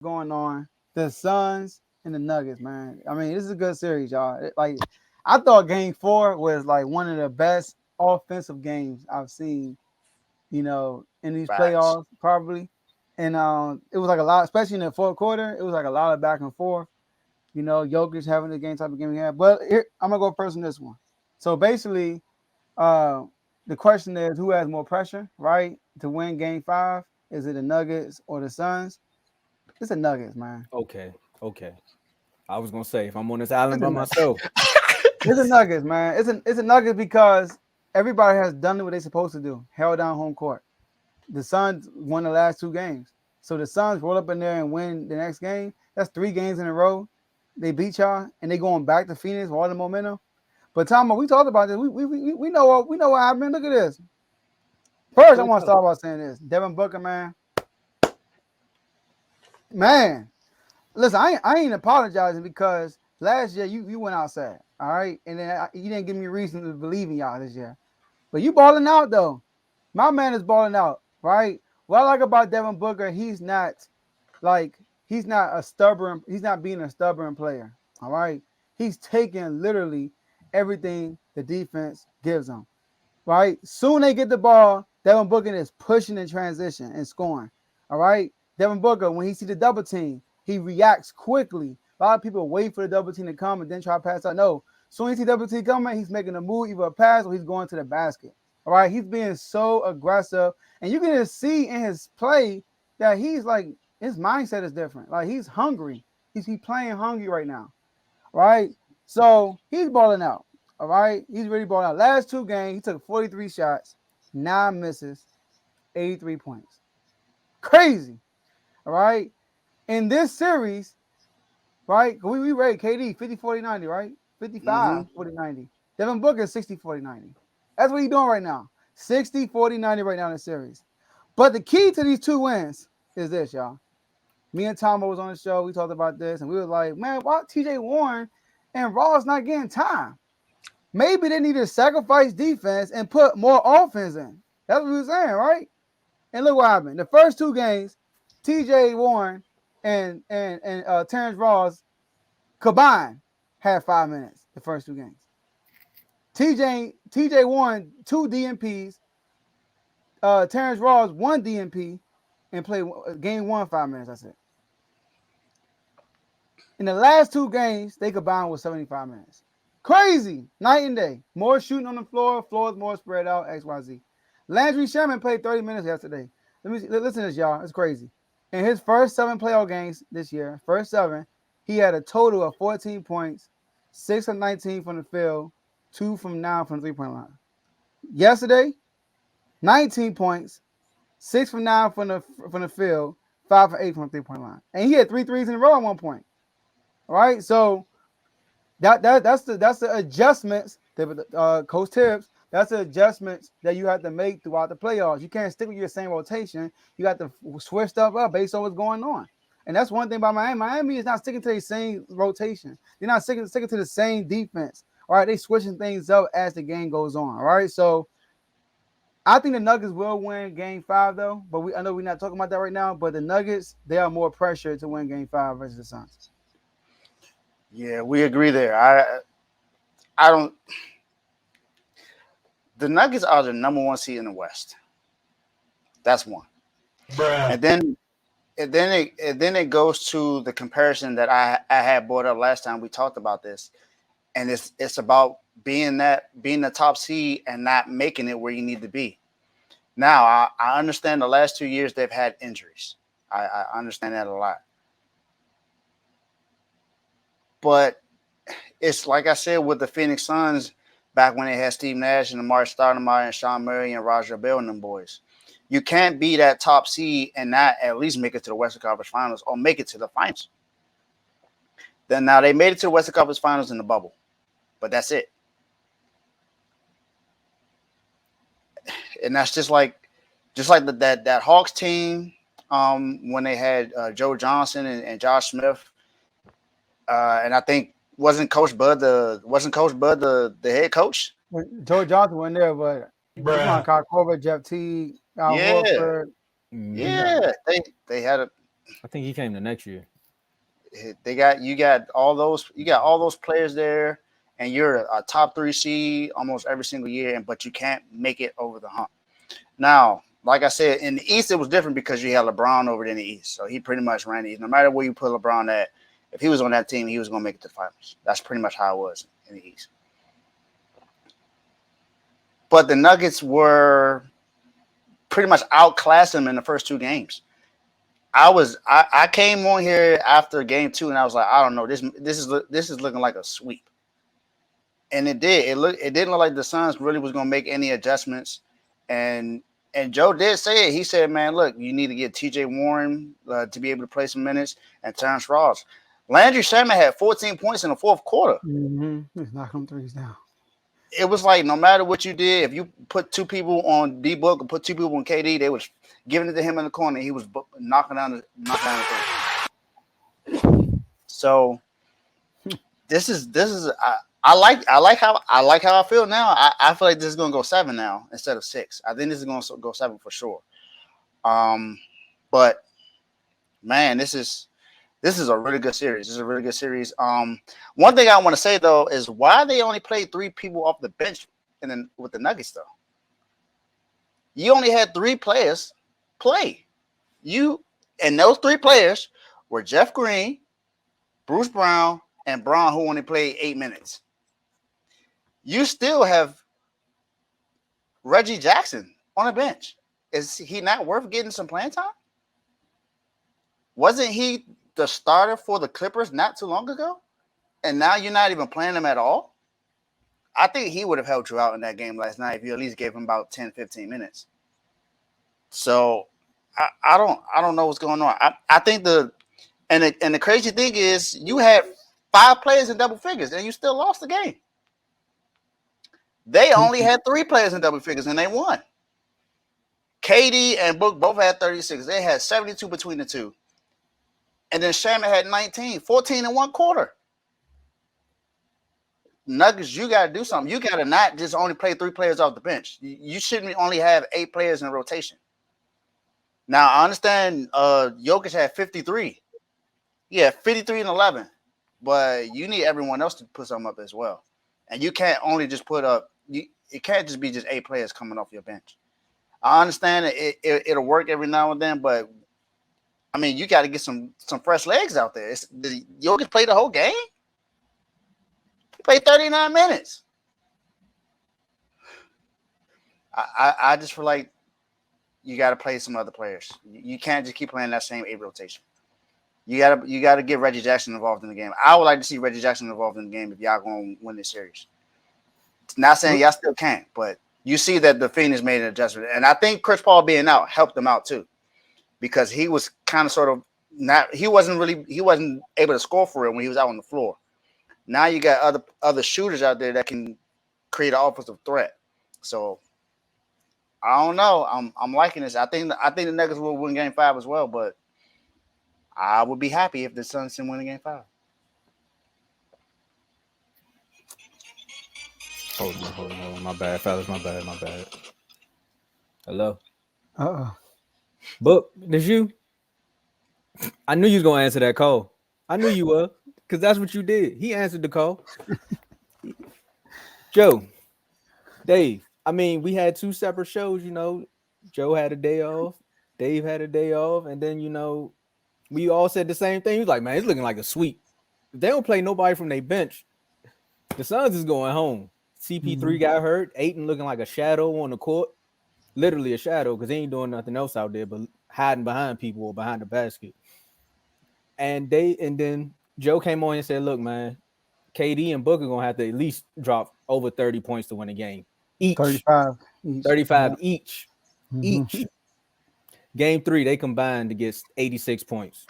going on. The Suns and the Nuggets, man. I mean, this is a good series, y'all. I thought Game 4 was like one of the best offensive games I've seen. In these Facts. playoffs, probably. And it was like a lot, especially in the fourth quarter. It was like a lot of back and forth. Jokic having the game type of game he had. But here, I'm gonna go first in this one. So basically, uh, the question is, who has more pressure, right, to win Game 5? Is it the Nuggets or the Suns? It's the Nuggets, man. Okay, okay. I was gonna say if I'm on this island It's the by Nuggets. myself, It's the Nuggets, man. It's a Nuggets because everybody has done what they're supposed to do. Held down home court. The Suns won the last two games. So the Suns roll up in there and win the next game. That's 3 games in a row. They beat y'all and they going back to Phoenix with all the momentum. But Tom, we talked about this. We know what happened. Look at this. First, I want to start by saying this. Devin Booker, man. Man, listen, I ain't apologizing because last year you went outside, all right, and then you didn't give me a reason to believe in y'all this year. But you balling out though. My man is balling out, right? What I like about Devin Booker, he's not a stubborn. He's not being a stubborn player. All right, he's taking literally everything the defense gives him. Right, soon they get the ball. Devin Booker is pushing in transition and scoring. All right, Devin Booker, when he see the double team, he reacts quickly. A lot of people wait for the double team to come and then try to pass out. No, soon as he see double team coming, he's making a move, either a pass or he's going to the basket. All right, he's being so aggressive, and you can just see in his play that he's like his mindset is different. Like he's hungry. He's playing hungry right now. Right, so he's balling out. All right, he's really balling out. Last 2 games, he took 43 shots, 9 misses, 83 points. Crazy. All right, in this series, right? We rate KD 50, 40, 90, right? Mm-hmm. 55, 40, 90. Devin Booker 60, 40, 90. That's what he's doing right now. 60, 40, 90 right now in the series. But the key to these 2 wins is this, y'all. Me and Tomo was on the show. We talked about this, and we were like, man, why TJ Warren and Ross not getting time? Maybe they need to sacrifice defense and put more offense in. That's what we were saying, right? And look what happened. The first 2 games, TJ Warren and Terrence Ross combined had 5 minutes the first 2 games. TJ Warren 2 DMPs. Terrence Ross 1 DMP and played game 1 5 minutes. I said. In the last 2 games, they combined with 75 minutes. Crazy, night and day. More shooting on the floor. Floor is more spread out. XYZ. Landry Sherman played 30 minutes yesterday. Listen to this, y'all. It's crazy. In his first 7 playoff games this year, first 7, he had a total of 14 points, 6 of 19 from the field, 2 from 9 from the 3-point line. Yesterday, 19 points, 6 from 9 from the field, 5 from 8 from the 3-point line, and he had 3 threes in a row at one point. All right, so that's the adjustments that Coach Tibbs. That's the adjustments that you have to make throughout the playoffs. You can't stick with your same rotation. You got to switch stuff up based on what's going on. And that's one thing about Miami. Miami is not sticking to the same rotation. They're not sticking to the same defense. All right, they switching things up as the game goes on. All right, so I think the Nuggets will win Game 5 though. But I know we're not talking about that right now. But the Nuggets, they are more pressure to win Game 5 versus the Suns. Yeah, we agree there. I don't. The Nuggets are the number 1 seed in the West. That's one. Bruh. And then it goes to the comparison that I had brought up last time we talked about this, and it's about being the top seed and not making it where you need to be. Now I understand the last 2 years they've had injuries. I understand that a lot, but it's like I said with the Phoenix Suns back when they had Steve Nash and Amari Stoudemire and Sean Murray and Roger Bell and them boys. You can't be that top seed and not at least make it to the Western Conference Finals or make it to the finals. Then now they made it to the Western Conference Finals in the bubble, but that's it. And that's just like that Hawks team when they had Joe Johnson and Josh Smith, and I think wasn't Coach Bud the head coach? Joe Johnson wasn't there, but you Bruh. find Kyle Korver, Jeff Teague, Al Yeah, Horford. mm-hmm. Yeah, yeah, they had a I think he came the next year. You got all those players there, and you're a top three seed almost every single year, and but you can't make it over the hump. Now, like I said, in the East it was different because you had LeBron over there in the East, so he pretty much ran the East. No matter where you put LeBron at, if he was on that team, he was going to make it to the finals. That's pretty much how it was in the East. But the Nuggets were pretty much outclassed them in the first two games. I came on here after game two and I was like, I don't know, this is looking like a sweep. And it did. It didn't look like the Suns really was gonna make any adjustments. And Joe did say it. He said, man, look, you need to get TJ Warren to be able to play some minutes and Terrence Ross. Landry Shamet had 14 points in the fourth quarter. Just knock them threes down. It was like no matter what you did, if you put two people on D Book or put two people on KD, they was giving it to him in the corner. He was knocking down the three. So this is I like how I feel now. I feel like this is gonna go 7 now instead of 6. I think this is gonna go 7 for sure. But man, this is a really good series. This is a really good series. One thing I want to say though is why they only played 3 people off the bench and then with the Nuggets though. You only had 3 players play. And those 3 players were Jeff Green, Bruce Brown, and Braun, who only played 8 minutes. You still have Reggie Jackson on the bench. Is he not worth getting some playing time? Wasn't he the starter for the Clippers not too long ago? And now you're not even playing him at all? I think he would have helped you out in that game last night if you at least gave him about 10, 15 minutes. So I don't know what's going on. I think the crazy thing is you had 5 players in double figures and you still lost the game. They only had 3 players in double figures and they won. KD and Book both had 36. They had 72 between the two. And then Shaman had 19, 14 in one quarter. Nuggets, you got to do something. You got to not just only play 3 players off the bench. You shouldn't only have 8 players in rotation. Now, I understand Jokic had 53. Yeah, 53 and 11. But you need everyone else to put something up as well. And you can't only just put up – it can't just be just 8 players coming off your bench. I understand it'll work every now and then, but, I mean, you got to get some fresh legs out there. Did Jokic play the whole game? He played 39 minutes. I just feel like you got to play some other players. You can't just keep playing that same 8 rotation. You gotta get Reggie Jackson involved in the game. I would like to see Reggie Jackson involved in the game if y'all gonna win this series. Not saying y'all still can't, but you see that the Phoenix made an adjustment, and I think Chris Paul being out helped them out too, because he was kind of sort of not. He wasn't able to score for it when he was out on the floor. Now you got other shooters out there that can create an offensive threat. So I don't know. I'm liking this. I think the Nuggets will win Game 5 as well, but I would be happy if the Suns can win Game 5. Hold on. My bad, fellas. My bad. Hello? Book, this you? I knew you was going to answer that call. I knew you were, because that's what you did. He answered the call. Joe, Dave, I mean, we had 2 separate shows, you know. Joe had a day off. Dave had a day off. And then, you know, we all said the same thing. He was like, man, it's looking like a sweep. If they don't play nobody from their bench, the Suns is going home. CP3 got hurt. Ayton looking like a shadow on the court. Literally a shadow because he ain't doing nothing else out there but hiding behind people or behind the basket. And then Joe came on and said, look, man, KD and Booker going to have to at least drop over 30 points to win a game. Each. 35 each. Each. Game 3, they combined to get 86 points.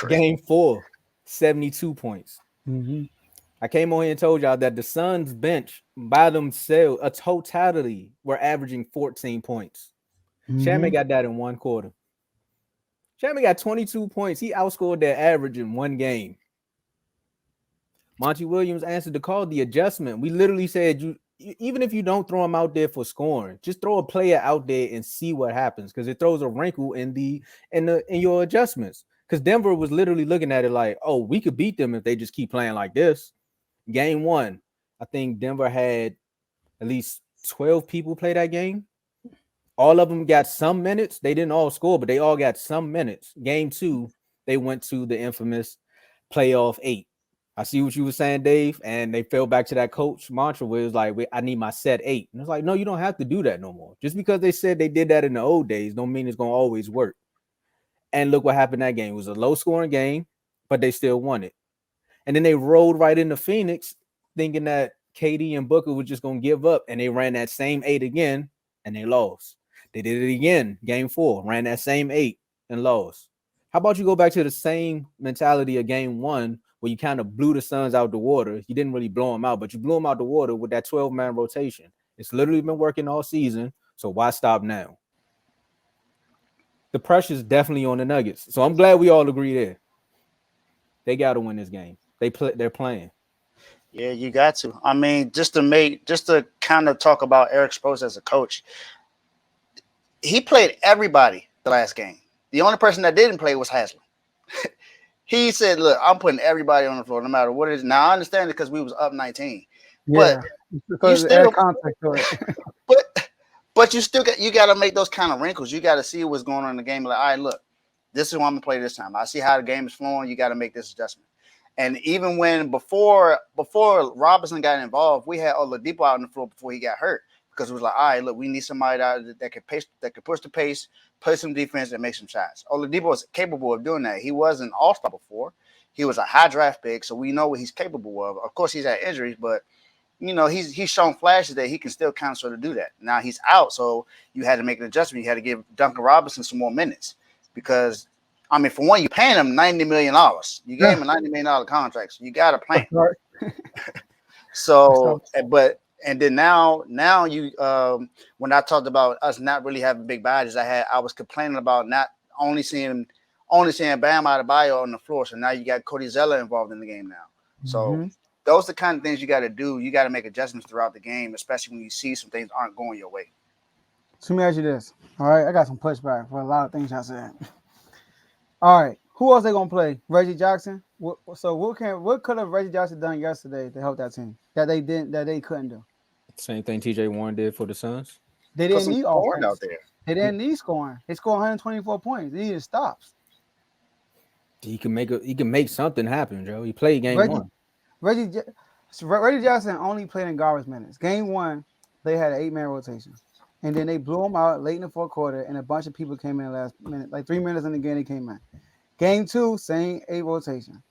Game 4, 72 points. I came on here and told y'all that the Suns bench by themselves, a totality, were averaging 14 points. Shaman got that in one quarter. Shaman got 22 points. He outscored their average in one game. Monty Williams answered the call, the adjustment. We literally said even if you don't throw him out there for scoring, just throw a player out there and see what happens because it throws a wrinkle in your adjustments. Because Denver was literally looking at it like, oh, we could beat them if they just keep playing like this. Game one, I think Denver had at least 12 people play that game. All of them got some minutes. They didn't all score, but they all got some minutes. Game two, they went to the infamous playoff 8. I see what you were saying, Dave, and they fell back to that coach mantra where it was like, I need my set 8. And it's like, no, you don't have to do that no more. Just because they said they did that in the old days don't mean it's going to always work. And look what happened that game. It was a low-scoring game, but they still won it. And then they rolled right into Phoenix thinking that KD and Booker were just going to give up, and they ran that same 8 again, and they lost. They did it again, game 4, ran that same 8 and lost. How about you go back to the same mentality of game 1 where you kind of blew the Suns out the water? You didn't really blow them out, but you blew them out the water with that 12-man rotation. It's literally been working all season, so why stop now? The pressure's definitely on the Nuggets, so I'm glad we all agree there. They got to win this game. They're playing. Yeah, you got to. I mean, just to kind of talk about Eric Spoelstra as a coach, he played everybody the last game. The only person that didn't play was Haslem. He said, "Look, I'm putting everybody on the floor, no matter what it is." Now I understand it because we was up 19, Yeah, but because you still contact to it. but you still got to make those kind of wrinkles. You got to see what's going on in the game. Like, all right, look, this is what I'm gonna play this time. I see how the game is flowing. You got to make this adjustment. And even when before Robinson got involved, we had Oladipo out on the floor before he got hurt because it was like, all right, look, we need somebody that can pace, that can push the pace, play some defense, and make some shots. Oladipo is capable of doing that. He was an all-star before. He was a high draft pick, so we know what he's capable of. Of course, he's had injuries, but you know he's shown flashes that he can still kind of sort of do that. Now he's out, so you had to make an adjustment. You had to give Duncan Robinson some more minutes because. I mean, for one, you're paying him $90 million. You gave him a $90 million contract, so you got to play him. Right. So, and then now you, when I talked about us not really having big bodies, I was complaining about not only seeing Bam Adebayo on the floor. So now you got Cody Zeller involved in the game now. So those are the kind of things you got to do. You got to make adjustments throughout the game, especially when you see some things aren't going your way. So let me ask you this. All right, I got some pushback for a lot of things I said. All right, who else they gonna play? Reggie Jackson. What could have Reggie Jackson done yesterday to help that team that they couldn't do? Same thing TJ Warren did for the Suns. They didn't need offense out there. They didn't need scoring. They scored 124 points. They needed stops. He can make something happen, Joe. He played game 1. Reggie Jackson only played in garbage minutes. Game 1, they had an 8-man rotation. And then they blew him out late in the fourth quarter, and a bunch of people came in the last minute. Like 3 minutes in the game, they came in. Game 2, same 8 rotation.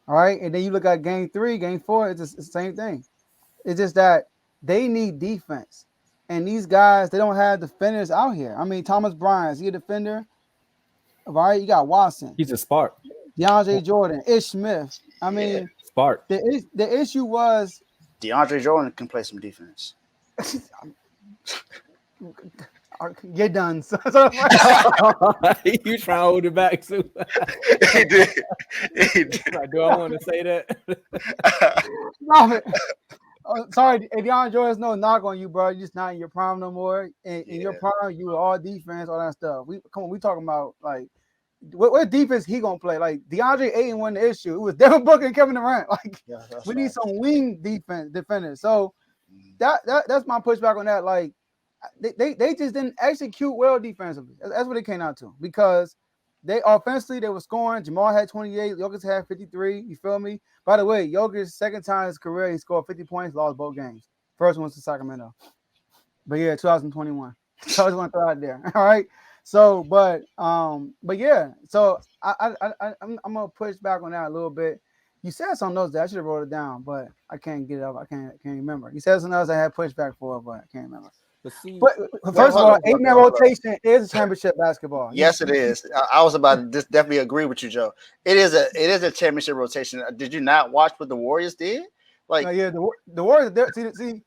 All right, and then you look at game 3, game 4, it's the same thing. It's just that they need defense. And these guys, they don't have defenders out here. I mean, Thomas Bryant, is he a defender? All right, you got Watson. He's a spark. DeAndre Jordan, Ish Smith. I mean, spark. The issue was DeAndre Jordan can play some defense. Get done. You trying to hold it back too? He did. Like, do I want to say that? Stop it. Sorry, DeAndre Jordan's no knock on you, bro. You're just not in your prime no more. In your prime, you were all defense, all that stuff. We talking about like what defense he gonna play? Like DeAndre Ayton wasn't the issue. It was Devin Booker and Kevin Durant. Like we need some wing defenders. So that's my pushback on that. Like they just didn't execute well defensively. That's what it came out to because they offensively they were scoring. Jamal had 28. Jokic had 53. You feel me? By the way, Jokic's second time in his career he scored 50 points, lost both games. First one was to Sacramento. But yeah, 2021. So I just want to throw it out there. All right. So, but yeah. So I'm gonna push back on that a little bit. You said something else that I should have wrote it down, but I can't get it up. I can't remember. You said something else I had pushback for, but I can't remember. But first of all, 8-man rotation is a championship basketball. Yes, it is. I was about to just definitely agree with you, Joe. It is a championship rotation. Did you not watch what the Warriors did? Like, yeah, the Warriors. See.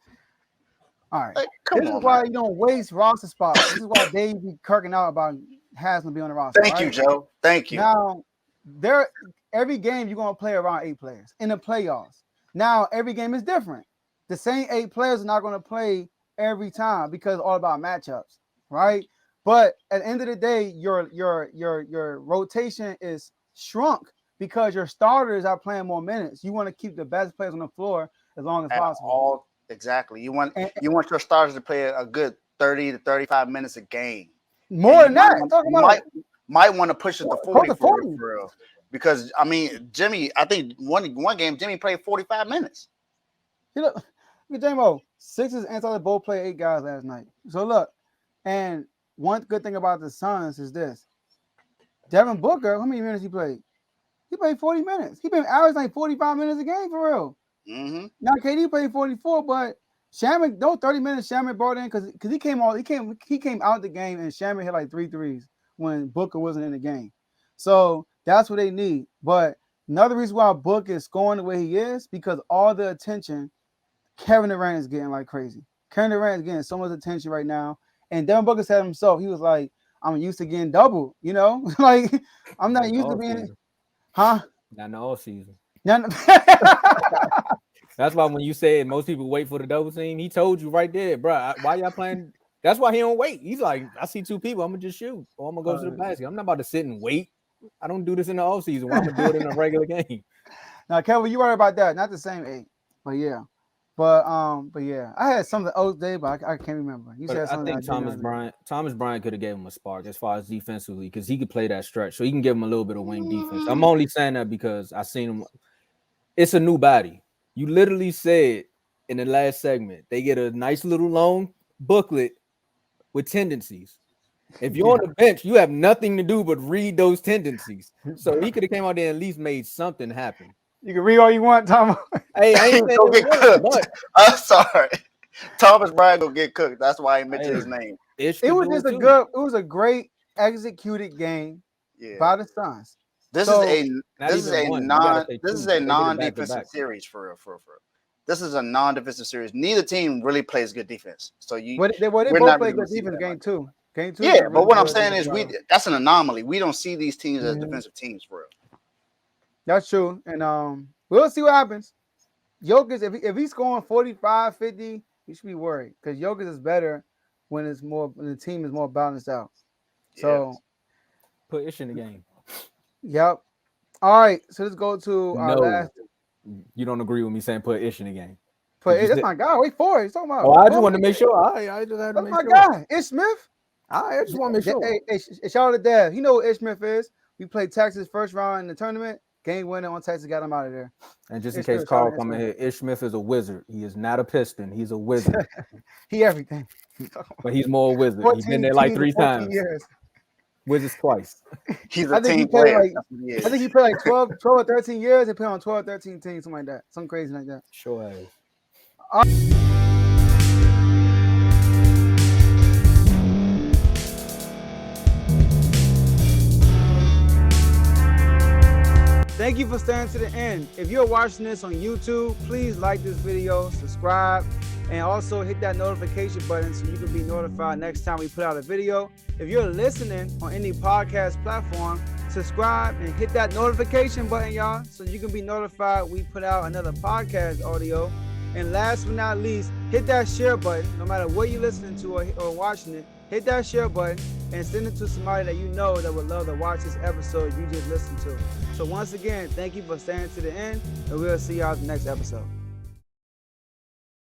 All right. This is why you don't waste roster spots. This is why Dave be kirking out about Haslem be on the roster. Thank you, Joe. Thank you. Now, every game you're gonna play around 8 players in the playoffs. Now every game is different. the same 8 players are not going to play every time because it's all about matchups, right? But at the end of the day, your rotation is shrunk because your starters are playing more minutes. You want to keep the best players on the floor as long as At possible. all, exactly. You want And your starters to play a good 30 to 35 minutes a game. more than that, talk You about might want to push it to close 40 to for 40. real. Because I mean, Jimmy, I think one game Jimmy played 45 minutes. You look at J-Mo. Sixers and Tyler both played 8 guys last night. So look, and one good thing about the Suns is this. Devin Booker, how many minutes he played? He played 40 minutes. He been averaging like 45 minutes a game for real. Mm-hmm. Now KD played 44, but Shaman, those 30 minutes Shaman brought in because he came out the game and Shaman hit like 3 threes when Booker wasn't in the game. So that's what they need. But another reason why Booker is scoring the way he is because all the attention Kevin Durant is getting like crazy. Kevin Durant is getting so much attention right now. And Devin Booker said himself, he was like, I'm used to getting double, you know? Like, I'm not used to being, season. huh? Not in the all season. None- That's why when you said most people wait for the double team, he told you right there, bro. Why y'all playing? That's why he don't wait. He's like, I see 2 people, I'm gonna just shoot, or I'm gonna go to the basket. I'm not about to sit and wait. I don't do this in the off season. Why I'm gonna do it in a regular game? Now, Kevin, you worry about that? Not the same 8, but yeah. But yeah, I had something else day, but I can't remember. You said something. I think Thomas Bryant could have gave him a spark as far as defensively because he could play that stretch, so he can give him a little bit of wing defense. I'm only saying that because I seen him. It's a new body. You literally said in the last segment they get a nice little long booklet with tendencies. If you're on the bench, you have nothing to do but read those tendencies. So he could have came out there and at least made something happen. You can read all you want, Tom. Hey, I ain't Go get cooked. I'm sorry. Thomas Bryant go get cooked. That's why I mentioned his name. It was just it was a great executed game by the Suns. This is a non-defensive series for real. This is a non-defensive series. Neither team really plays good defense. So they both play good defense game two. Yeah, but what I'm saying is that's an anomaly. We don't see these teams as defensive teams for real. That's true. And we'll see what happens. Jokic, if he's scoring 45, 50, you should be worried because Jokic is better when the team is more balanced out. So put Ish in the game. Yep. All right. So let's go to our last. You don't agree with me saying put Ish in the game. That's my guy. Wait for it. He's talking about. Oh, I just wanted to make sure. I just had to make sure. That's my guy, Ish Smith. I just want to make sure. Hey, shout out to Dave. He know what Ish Smith is. We played Texas first round in the tournament. Game winner on Texas got him out of there. And just in case Carl come in here, Ish Smith is a wizard. He is not a Piston. He's a wizard. He everything. But he's more a wizard. He's been there like 3 times. Years. Wizards twice. He's a team player. I think he played like 12 or 13 years. He played on 12 or 13 teams, something like that. Something crazy like that. Sure has. Thank you for staying to the end. If you're watching this on YouTube, please like this video, subscribe, and also hit that notification button so you can be notified next time we put out a video. If you're listening on any podcast platform, subscribe and hit that notification button, y'all, so you can be notified we put out another podcast audio. And last but not least, hit that share button. No matter what you're listening to or watching it, hit that share button and send it to somebody that you know that would love to watch this episode you just listened to. So once again, thank you for staying to the end, and we'll see y'all in the next episode.